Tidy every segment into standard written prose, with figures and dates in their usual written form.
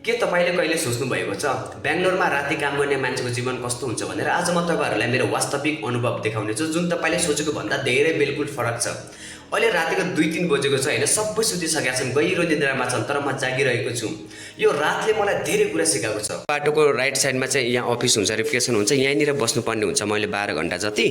के तपाईले कहिले सोच्नु भएको छ बेंगलोरमा राति काम गर्ने मान्छेको जीवन कस्तो हुन्छ भनेर? आज म तपाईहरुलाई मेरो वास्तविक अनुभव देखाउने छु, जुन तपाईले सोचेको भन्दा धेरै बिल्कुल फरक छ। अहिले रातिको 2-3 बजेको छ हैन, सबै सुतिसकेका छन्, गहिरो निद्रामा छन्, तर म जागिरहेको छु। यो रातले मलाई धेरै कुरा सिकाएको छ। बाटोको राइट साइडमा चाहिँ यहाँ अफिस हुन्छ, रिफ्रेसन हुन्छ, यहीँनिर बस्नुपर्ने हुन्छ। मैले 12 घण्टा जति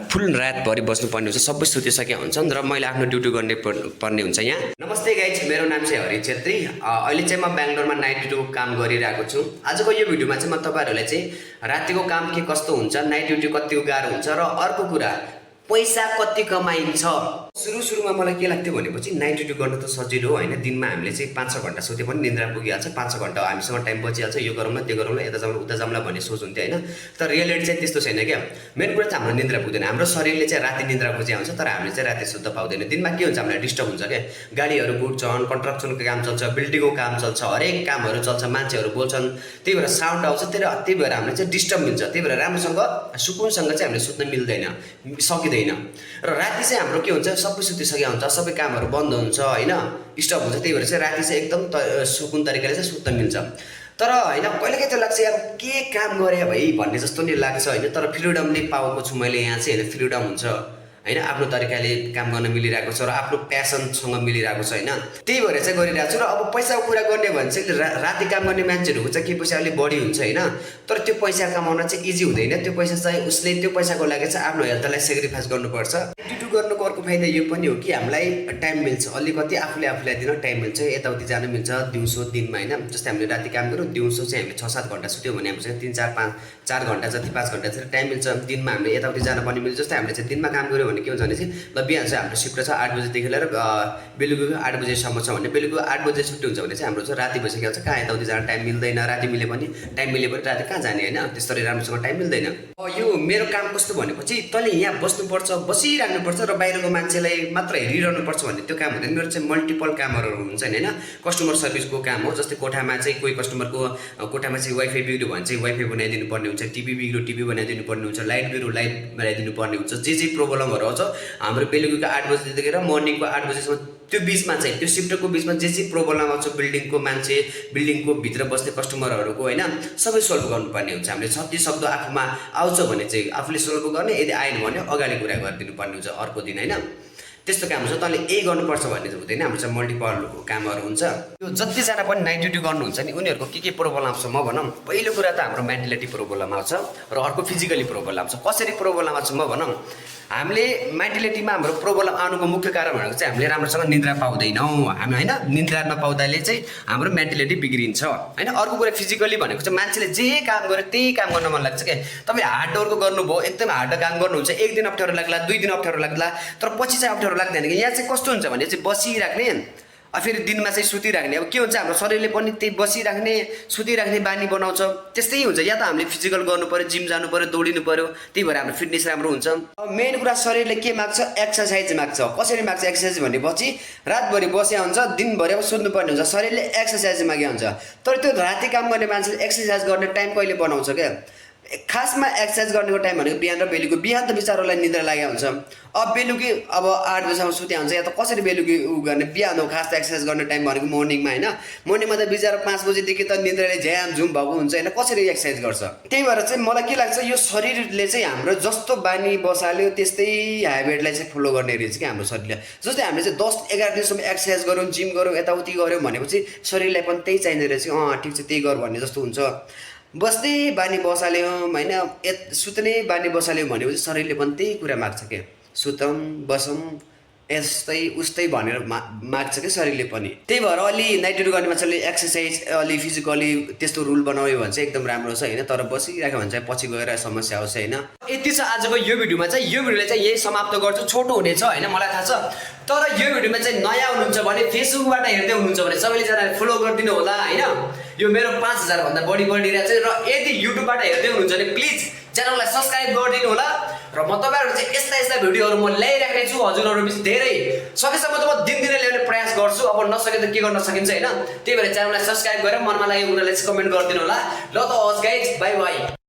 फुल रातभरि बस्नुपर्ने हुन्छ, सबै सुतिसकेका हुन्छन् र मैले आफ्नो ड्युटी गर्ने पर्ने हुन्छ यहाँ। नमस्ते गाइज, मेरो नाम चाहिँ हरि छेत्री। अहिले चाहिँ म बेंगलोरमा नाइट ड्युटीको काम गरिरहेको छु। आजको यो भिडियोमा चाहिँ म तपाईहरुलाई चाहिँ रातिको काम के कस्तो हुन्छ, नाइट ड्युटी कतिको गाह्रो हुन्छ र अर्को कुरा पैसा कति कमाइन्छ। सुरुमा मलाई के लाग्थ्यो भनेपछि नाइट ड्युटी गर्न त सजिलो हो हैन, दिनमा हामीले चाहिँ 5-6 घण्टा सुते पनि निद्रा पुगिहाल्छ, 5-6 घण्टा हामीसँग टाइम बचिहाल्छ, यो गरौँला त्यो गरौँला, यता जाउँला उता जाउँला भन्ने सोच हुन्थ्यो हैन। तर रियलिटी चाहिँ त्यस्तो छैन क्या। मेन कुरा चाहिँ हाम्रो निद्रा पुग्दैन। हाम्रो शरीरले चाहिँ राति निद्रा खोजे हुन्छ, तर हामीले चाहिँ राति सुत्न पाउँदैन। दिनमा के हुन्छ, हामीलाई डिस्टर्ब हुन्छ क्या। गाडीहरू कुद्छन्, कन्स्ट्रक्सनको काम चल्छ, बिल्डिङको काम चल्छ, हरेक कामहरू चल्छ, मान्छेहरू बोल्छन्, त्यही भएर साउन्ड आउँछ, त्यही भएर हामीलाई चाहिँ डिस्टर्ब हुन्छ। त्यही भएर राम्रोसँग सुकुनसँग चाहिँ हामीले सुत्न मिल्दैन, सकिँदैन। र राति चाहिँ हाम्रो के हुन्छ, सबै सुतिसकेका हुन्छ, सबै कामहरू बन्द हुन्छ हैन, स्टप हुन्छ। त्यही भएर चाहिँ राति चाहिँ एकदम सुकुन तरिकाले चाहिँ सुत्न मिल्छ। तर हैन, कहिलेकाहीँ त्यो लाग्छ यार के काम गरे भाइ भन्ने जस्तो नि लाग्छ हैन। तर फ्रिडम नै पाएको छु मैले यहाँ चाहिँ हैन, फ्रिडम हुन्छ हैन, आफ्नो तरिकाले काम गर्न मिलिरहेको छ र आफ्नो प्यासनसँग मिलिरहेको छ हैन। त्यही भएर चाहिँ गरिरहेको छु। र अब पैसाको कुरा गर्ने भने चाहिँ राति काम गर्ने मान्छेहरूको चाहिँ के पैसा अलिक बढी हुन्छ हैन, तर त्यो पैसा कमाउन चाहिँ इजी हुँदैन। त्यो पैसा चाहिँ उसले त्यो पैसाको लागि चाहिँ आफ्नो हेल्थलाई सेक्रिफाइस गर्नुपर्छ। ड्युटी गर्नुको अर्को फाइदा यो पनि हो कि हामीलाई टाइम मिल्छ, अलिकति आफूलाई दिन टाइम मिल्छ, यताउति जान मिल्छ दिउँसो दिनमा हैन। जस्तै हामीले राति काम गरौँ, दिउँसो चाहिँ हामीले 6-7 घण्टा सुत्यौँ भने हामीसँग 3-4 घण्टा जति 5 घण्टा जति टाइम मिल्छ। दिनमा हामीले यताउति जान पनि मिल्छ। जस्तै हामीले चाहिँ दिनमा काम गऱ्यौँ भने के हुन्छ भने चाहिँ ल बिहान चाहिँ हाम्रो सिफ्ट छ 8 बजेदेखि लिएर बेलुकीको 8 बजेसम्म छ भने बेलुकीको 8 बजे छुट्टी हुन्छ भने चाहिँ हाम्रो चाहिँ राति भइसकेको छ, कहाँ यताउति जान टाइम मिल्दैन। राति मिले पनि राति कहाँ जाने हैन, त्यसरी राम्रोसँग टाइम मिल्दैन। यो मेरो काम कस्तो भनेपछि तैँले यहाँ बस्नुपर्छ, बसिराख्नुपर्छ र बाहिरको मान्छेलाई मात्र हेरिरहनुपर्छ भन्ने त्यो काम हुँदैन। मेरो चाहिँ मल्टिपल कामहरू हुन्छ हैन। कस्टमर सर्भिसको काम हो। जस्तै कोठामा चाहिँ कोही कस्टमरको कोठामा चाहिँ वाइफाई बिग्रियो भने चाहिँ वाइफाई बनाइदिनु पर्ने हुन्छ, टिभी बिग्रियो टिभी बनाइदिनु पर्ने हुन्छ, लाइट बिग्रियो लाइट बनाइदिनु पर्ने हुन्छ। जे प्रब्लमहरू आउँछ हाम्रो बेलुकीको 8 बजेदेखि र मर्निङको 8 बजेसम्म त्यो बिचमा चाहिँ त्यो सिफ्टको बिचमा जे प्रब्लम आउँछ बिल्डिङको मान्छे, बिल्डिङको भित्र बस्ने कस्टमरहरूको हैन, सबै सोल्भ गर्नुपर्ने हुन्छ। हामीले जति शब्द आफूमा आउँछ भने चाहिँ आफूले सोल्भ गर्ने, यदि आएन भने अगाडि कुरा गरिदिनु पर्ने हुन्छ अर्को दिन हैन। त्यस्तो काम हुन्छ। तैँले यही गर्नुपर्छ भन्ने चाहिँ हुँदैन। हाम्रो चाहिँ मल्टिपल कामहरू हुन्छ। यो जतिजना पनि नाइट ड्युटी गर्नुहुन्छ नि उनीहरूको के प्रब्लम आउँछ म भनौँ। पहिलो कुरा त हाम्रो मेन्टलिटी प्रब्लम आउँछ र अर्को फिजिकली प्रब्लम आउँछ। कसरी प्रब्लम आउँछ म भनौँ, हामीले मेन्टलिटीमा हाम्रो प्रब्लम आउनुको मुख्य कारण भनेको चाहिँ हामीले राम्रोसँग निद्रा पाउँदैनौँ हामी हैन। निद्रा नपाउँदाले चाहिँ हाम्रो मेन्टलिटी बिग्रिन्छ हैन। अर्को कुरा फिजिकली भनेको चाहिँ मान्छेले जे काम गरे त्यही काम गर्न मन लाग्छ क्या। तपाईँ हार्ड वर्क गर्नुभयो, एकदम हार्ड काम गर्नुहुन्छ, एक दिन अप्ठ्यारो लाग्ला, 2 दिन अप्ठ्यारो लाग्ला, तर पछि चाहिँ अप्ठ्यारो लाग्दैन कि। यहाँ चाहिँ कस्तो हुन्छ भने चाहिँ बसिराख्ने, फेरि दिनमा चाहिँ सुतिराख्ने। अब के हुन्छ, हाम्रो शरीरले पनि त्यही बसिराख्ने सुतिराख्ने बानी बनाउँछ। त्यस्तै हुन्छ। या त हामीले फिजिकल गर्नु पर्यो, जिम जानु पर्यो, दौडिनु पर्यो, त्यही भएर हाम्रो फिटनेस राम्रो हुन्छ। अब मेन कुरा शरीरले के माग्छ, एक्सर्साइज माग्छ। कसरी माग्छ एक्सर्साइज भनेपछि रातभरि बस्या हुन्छ, दिनभरि अब सुत्नुपर्ने हुन्छ, शरीरले एक्सर्साइज मागे हुन्छ। तर त्यो राति काम गर्ने मान्छेले एक्सर्साइज गर्ने टाइम कहिले बनाउँछ क्या। खासमा एक्सर्साइज गर्नेको टाइम भनेको बिहान र बेलुकी। बिहान त बिचारोलाई निद्रा लागेको हुन्छ, अब बेलुकी अब 8 बजीसम्म सुत्या हुन्छ, या त कसरी बेलुकी गर्ने। बिहान हो खास त एक्सर्साइज गर्ने टाइम भनेको मर्निङमा हैन। मर्निङमा त बिचारो 5 बजेदेखि त निद्राले झ्यामझुम भएको हुन्छ हैन, कसरी एक्सर्साइज गर्छ। त्यही भएर चाहिँ मलाई के लाग्छ, यो शरीरले चाहिँ हाम्रो जस्तो बानी बसाल्यो त्यस्तै ह्याबिटलाई चाहिँ फलो गर्ने रहेछ कि हाम्रो शरीरले। जस्तै हामीले चाहिँ 10-11 दिनसम्म एक्सर्साइज गरौँ, जिम गरौँ, यताउति गऱ्यौँ भनेपछि शरीरलाई पनि त्यही चाहिने रहेछ कि ठिक छ त्यही गर भन्ने जस्तो हुन्छ। बस्दै बानी बसाल्यौँ हैन, सुत्ने बानी बसाल्यौँ भनेपछि शरीरले पनि त्यही कुरा माग्छ क्या। सुतौँ बसौँ यस्तै उस्तै भनेर माग्छ क्या शरीरले पनि। त्यही भएर अलि नाइट ड्युटी गर्ने मान्छेले एक्सर्साइज अलि फिजिकली त्यस्तो रुल बनायो भने चाहिँ एकदम राम्रो छ हैन। तर बसिराख्यो भने चाहिँ पछि गएर समस्या आउँछ हैन। यति छ आजको यो भिडियोमा चाहिँ। यो भिडियोले चाहिँ यही समाप्त गर्छु। छोटो हुनेछ हैन, मलाई थाहा छ। तर यो भिडियोमा चाहिँ नयाँ हुनुहुन्छ भने, फेसबुकबाट हेर्दै हुनुहुन्छ भने सबैजनाले फलो गरिदिनु होला हैन। यो मेरो 5000 भन्दा बढी बढिरहेको छ। र यदि युट्युबबाट हेर्दै हुनुहुन्छ भने प्लिज च्यानललाई सब्स्क्राइब गरिदिनु होला। र म तपाईहरुले चाहिँ यस्ता भिडियोहरू म ल्याइराख्ने छु हजुरहरु बिच। धेरै सकेसम्म त म दिनदिनै ल्याउने प्रयास गर्छु। अब नसके त के गर्न सकिन्छ हैन। त्यही भएर च्यानललाई सब्स्क्राइब गरेर मनमा लागेको कुरालाई चाहिँ कमेन्ट गरिदिनु होला। ल त हस् गाइज, बाइ बाइ।